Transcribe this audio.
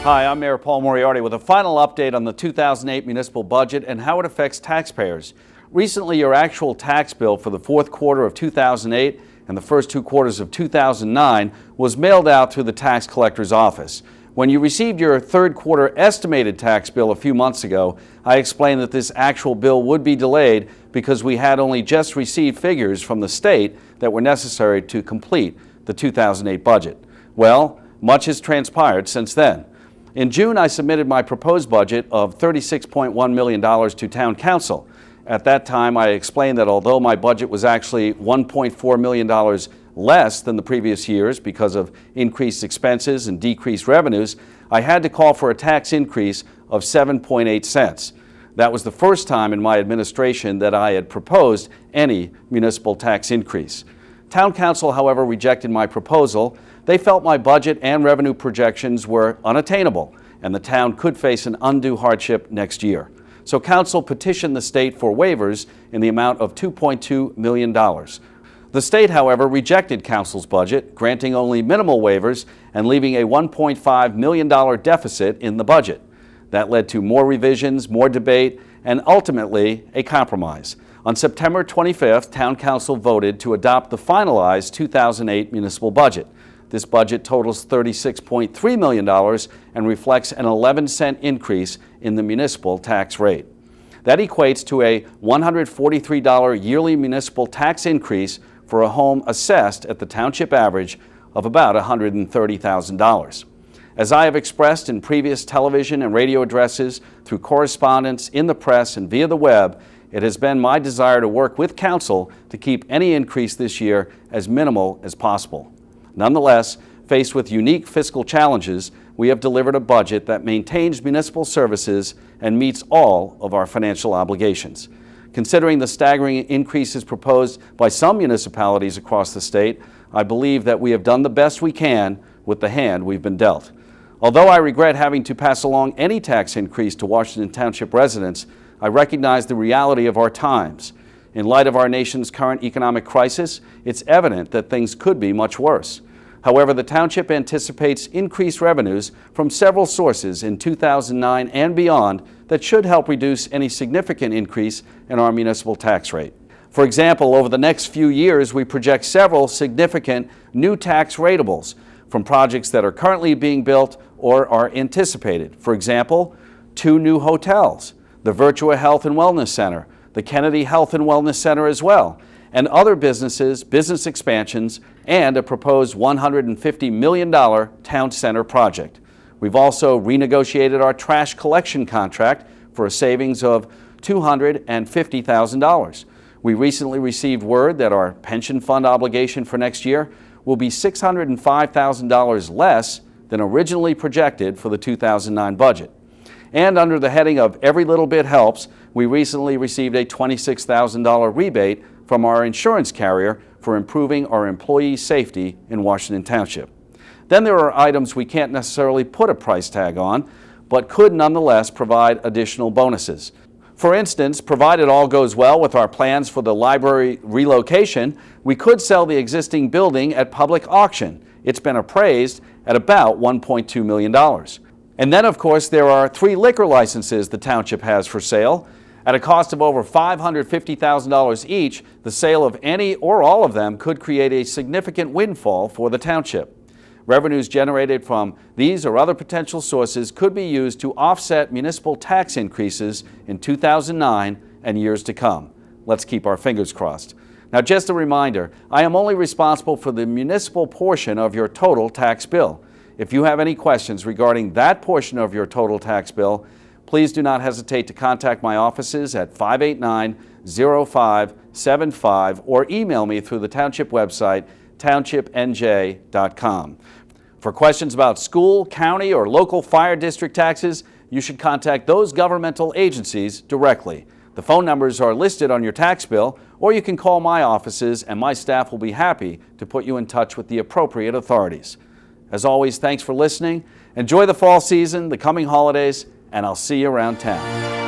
Hi, I'm Mayor Paul Moriarty with a final update on the 2008 municipal budget and how it affects taxpayers. Recently, your actual tax bill for the fourth quarter of 2008 and the first 2 quarters of 2009 was mailed out through the tax collector's office. When you received your third quarter estimated tax bill a few months ago, I explained that this actual bill would be delayed because we had only just received figures from the state that were necessary to complete the 2008 budget. Well, much has transpired since then. In June, I submitted my proposed budget of $36.1 million to Town Council. At that time, I explained that although my budget was actually $1.4 million less than the previous years because of increased expenses and decreased revenues, I had to call for a tax increase of 7.8 cents. That was the first time in my administration that I had proposed any municipal tax increase. Town Council, however, rejected my proposal. They felt my budget and revenue projections were unattainable and the town could face an undue hardship next year. So Council petitioned the state for waivers in the amount of $2.2 million. The state, however, rejected Council's budget, granting only minimal waivers and leaving a $1.5 million deficit in the budget. That led to more revisions, more debate, and ultimately a compromise. On September 25th, Town Council voted to adopt the finalized 2008 municipal budget. This budget totals $36.3 million and reflects an 11-cent increase in the municipal tax rate. That equates to a $143 yearly municipal tax increase for a home assessed at the township average of about $130,000. As I have expressed in previous television and radio addresses, through correspondence, in the press, and via the web, it has been my desire to work with Council to keep any increase this year as minimal as possible. Nonetheless, faced with unique fiscal challenges, we have delivered a budget that maintains municipal services and meets all of our financial obligations. Considering the staggering increases proposed by some municipalities across the state, I believe that we have done the best we can with the hand we've been dealt. Although I regret having to pass along any tax increase to Washington Township residents, I recognize the reality of our times. In light of our nation's current economic crisis, it's evident that things could be much worse. However, the Township anticipates increased revenues from several sources in 2009 and beyond that should help reduce any significant increase in our municipal tax rate. For example, over the next few years, we project several significant new tax ratables from projects that are currently being built or are anticipated. For example, 2 new hotels, the Virtua Health and Wellness Center, the Kennedy Health and Wellness Center as well, and other businesses, business expansions, and a proposed $150 million town center project. We've also renegotiated our trash collection contract for a savings of $250,000. We recently received word that our pension fund obligation for next year will be $605,000 less than originally projected for the 2009 budget. And under the heading of Every Little Bit Helps, we recently received a $26,000 rebate from our insurance carrier for improving our employee safety in Washington Township. Then there are items we can't necessarily put a price tag on, but could nonetheless provide additional bonuses. For instance, provided all goes well with our plans for the library relocation, we could sell the existing building at public auction. It's been appraised at about $1.2 million. And then, of course, there are 3 liquor licenses the township has for sale. At a cost of over $550,000 each, the sale of any or all of them could create a significant windfall for the township. Revenues generated from these or other potential sources could be used to offset municipal tax increases in 2009 and years to come. Let's keep our fingers crossed. Now, just a reminder, I am only responsible for the municipal portion of your total tax bill. If you have any questions regarding that portion of your total tax bill, please do not hesitate to contact my offices at 589-0575 or email me through the Township website, townshipnj.com. For questions about school, county, or local fire district taxes, you should contact those governmental agencies directly. The phone numbers are listed on your tax bill, or you can call my offices and my staff will be happy to put you in touch with the appropriate authorities. As always, thanks for listening. Enjoy the fall season, the coming holidays, and I'll see you around town.